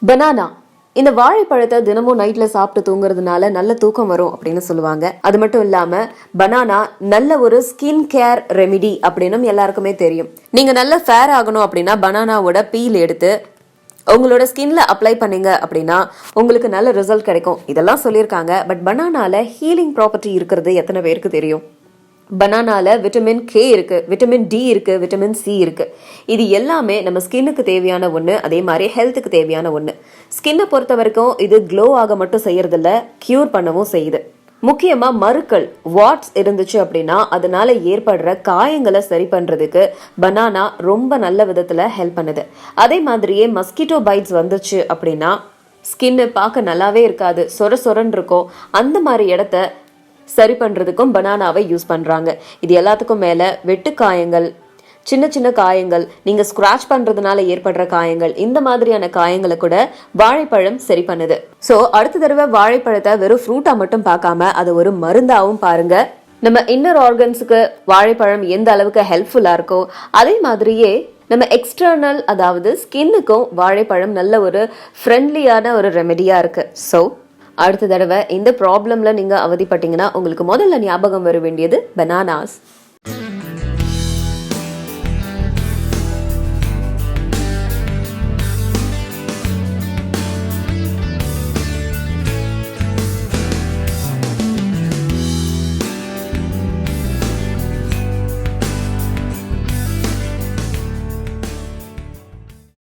Banana இந்த வாழைப்பழத்தை தினமும் நைட்ல சாப்பிட்டு தூங்குறதுனால நல்ல தூக்கம் வரும் அப்படின்னு சொல்லுவாங்க. அது மட்டும் இல்லாம பனானா நல்ல ஒரு ஸ்கின் கேர் ரெமிடி அப்படின்னு எல்லாருக்குமே தெரியும். நீங்க நல்ல ஃபேர் ஆகணும் அப்படின்னா பனானாவோட பீல் எடுத்து உங்களோட ஸ்கின்ல அப்ளை பண்ணீங்க அப்படின்னா உங்களுக்கு நல்ல ரிசல்ட் கிடைக்கும் இதெல்லாம் சொல்லியிருக்காங்க. பட் பனானால ஹீலிங் ப்ராப்பர்ட்டி இருக்கிறது எத்தனை பேருக்கு தெரியும்? பனானால விட்டமின் கே இருக்கு, விட்டமின் டி இருக்கு, விட்டமின் சி இருக்கு. இது எல்லாமே நம்ம ஸ்கின்னுக்கு தேவையான ஒண்ணு, அதே மாதிரி ஹெல்த்துக்கு தேவையான ஒண்ணு. ஸ்கின்னை பொறுத்த வரைக்கும் இது க்ளோ ஆக மட்டும் செய்யறதில்ல, கியூர் பண்ணவும் செய்யுது. முக்கியமா மருக்கள் வாட்ஸ் இருந்துச்சு அப்படின்னா அதனால ஏற்படுற காயங்களை சரி பண்றதுக்கு பனானா ரொம்ப நல்ல விதத்துல ஹெல்ப் பண்ணுது. அதே மாதிரியே மஸ்கிட்டோ பைட்ஸ் வந்துச்சு அப்படின்னா ஸ்கின்னு பார்க்க நல்லாவே இருக்காது, சொர சொரன்னு இருக்கும். அந்த மாதிரி இடத்த சரி பண்றதுக்கும் பனானாவை யூஸ் பண்றாங்க. இது எல்லாத்துக்கும் மேல வெட்டு காயங்கள், சின்ன சின்ன காயங்கள், நீங்க ஸ்கிராச் பண்றதுனால ஏற்படுற காயங்கள், இந்த மாதிரியான காயங்களை கூட வாழைப்பழம் சரி பண்ணுது. சோ அடுத்த தடவை வாழைப்பழத்தை வெறும் ஃப்ரூட்டா மட்டும் பார்க்காம அதை ஒரு மருந்தாவும் பாருங்க. நம்ம இன்னர் ஆர்கன்ஸுக்கு வாழைப்பழம் எந்த அளவுக்கு ஹெல்ப்ஃபுல்லா இருக்கோ அதே மாதிரியே நம்ம எக்ஸ்டர்னல் அதாவது ஸ்கின்னுக்கும் வாழைப்பழம் நல்ல ஒரு ஃப்ரெண்ட்லியான ஒரு ரெமெடியா இருக்கு. ஸோ அடுத்த தடவை இந்த ப்ராப்ளம்ல நீங்க அவதிப்பட்டீங்கன்னா உங்களுக்கு முதல்ல ஞாபகம் வர வேண்டியது பனானாஸ்.